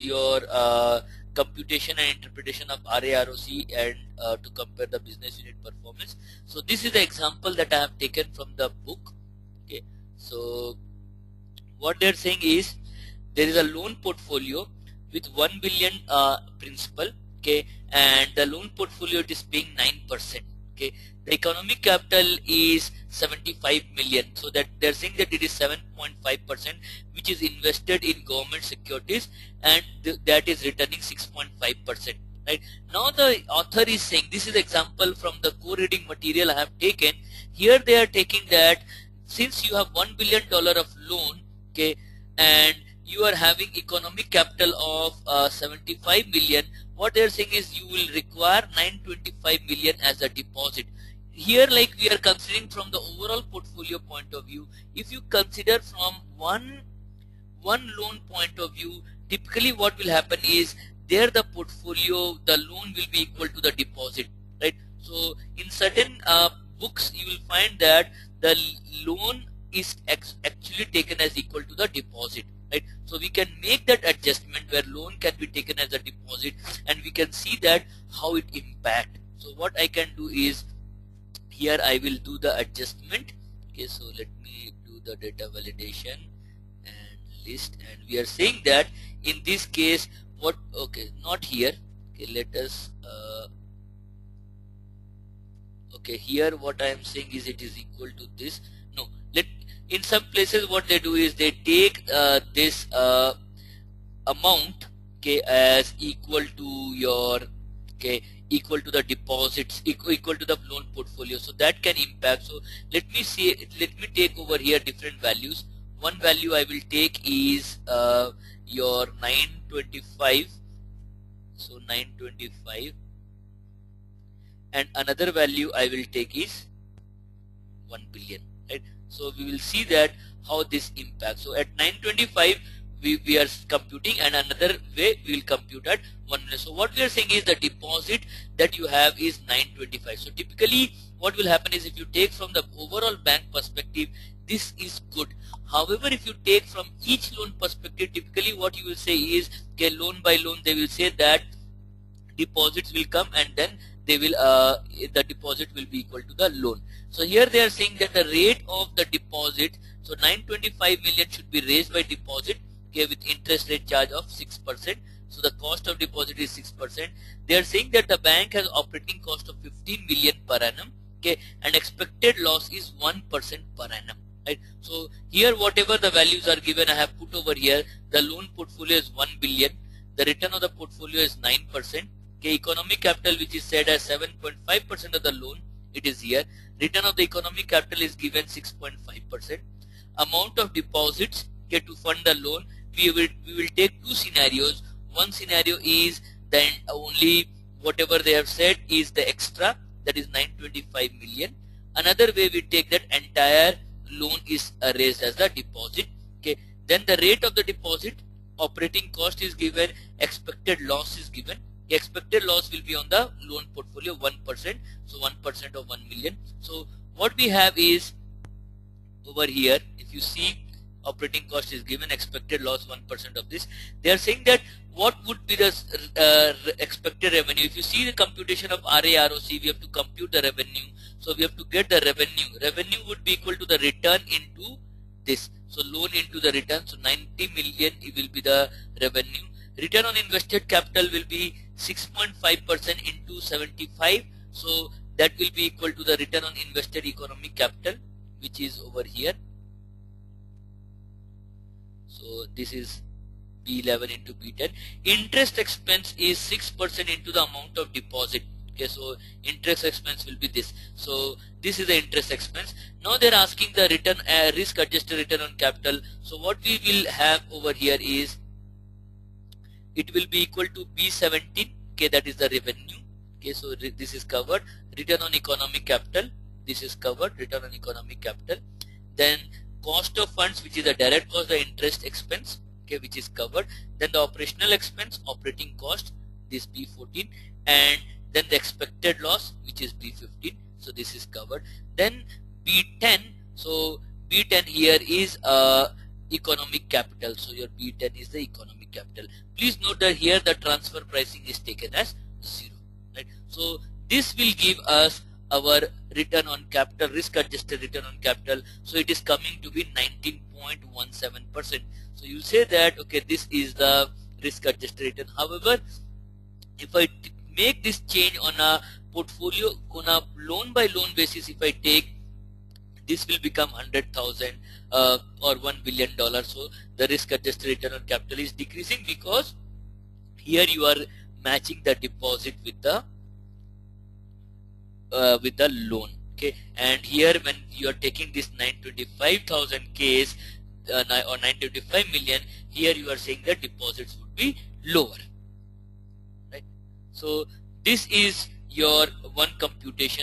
your computation and interpretation of RAROC and to compare the business unit performance. So this is the example that I have taken from the book. Okay, so what they're saying is there is a loan portfolio with 1 billion principal, okay, and the loan portfolio it is paying 9%. Okay, the economic capital is 75 million, so that they're saying that it is 7.5%, which is invested in government securities, and that is returning 6.5%. Right now, the author is saying, this is example from the co-reading material I have taken. Here they are taking that since you have $1 billion of loan, okay, and you are having economic capital of 75 million, what they are saying is you will require 925 million as a deposit. Here, like, we are considering from the overall portfolio point of view. If you consider from one loan point of view, typically what will happen is there the portfolio, the loan will be equal to the deposit, right? So in certain books you will find that the loan is actually taken as equal to the deposit, right? So we can make that adjustment where loan can be taken as a deposit, and we can see that how it impact. So what I can do is, here I will do the adjustment. Okay, so let me do the data validation and list, and we are saying that in this case what, okay, not here, okay, let us okay, here what I am saying is it is equal to this. No, in some places what they do is they take this amount, okay, as equal to your, okay, equal to the deposits, equal to the loan portfolio, so that can impact. So let me take over here different values. One value I will take is your 925, so 925, and another value I will take is 1 billion, right? So we will see that how this impacts. So at 925 we are computing, and another way we will compute at 1 million. So what we are saying is the deposit that you have is 925. So typically what will happen is, if you take from the overall bank perspective, this is good. However, if you take from each loan perspective, typically what you will say is, okay, loan by loan they will say that deposits will come, and then they will the deposit will be equal to the loan. So here they are saying that the rate of the deposit, so 925 million should be raised by deposit, okay, with interest rate charge of 6%. So the cost of deposit is 6%. They are saying that the bank has operating cost of 15 million per annum, okay, and expected loss is 1% per annum, right? So here whatever the values are given, I have put over here. The loan portfolio is 1 billion, the return of the portfolio is 9%. Okay, economic capital, which is said as 7.5% of the loan, it is here. Return of the economic capital is given 6.5%. Amount of deposits, okay, to fund the loan, we will take two scenarios. One scenario is then only whatever they have said is the extra, that is 925 million. Another way we take that entire loan is raised as the deposit. Okay, then the rate of the deposit, operating cost is given, expected loss is given. The expected loss will be on the loan portfolio 1%, so 1% of 1 million. So what we have is over here, if you see operating cost is given, expected loss 1% of this. They are saying that what would be the expected revenue. If you see the computation of RAROC, we have to compute the revenue. So we have to get the revenue. Revenue would be equal to the return into this. So loan into the return. So 90 million it will be the revenue. Return on invested capital will be 6.5% into 75. So that will be equal to the return on invested economic capital, which is over here. So this is B11 into B10. Interest expense is 6% into the amount of deposit. Okay, so interest expense will be this. So this is the interest expense. Now they're asking the return, risk adjusted return on capital. So what we will have over here is, it will be equal to B17. Okay, that is the revenue. Okay, so this is covered. Return on economic capital, this is covered. Return on economic capital. Then cost of funds, which is the direct cost, the interest expense, okay, which is covered. Then the operational expense, operating cost, this B14, and then the expected loss, which is B15. So this is covered. Then B10. So B10 here is economic capital. So your B10 is the economic capital. Please note that here the transfer pricing is taken as 0, right? So this will give us our return on capital, risk adjusted return on capital. So it is coming to be 19.17%. So you say that okay, this is the risk adjusted return. However, if I make this change on a portfolio on a loan by loan basis, if I take, this will become 100,000 or $1 billion. So the risk adjusted return on capital is decreasing because here you are matching the deposit with the loan. Okay, and here when you are taking this 925,000 case or 925 million, here you are saying the deposits would be lower, right? So this is your one computation.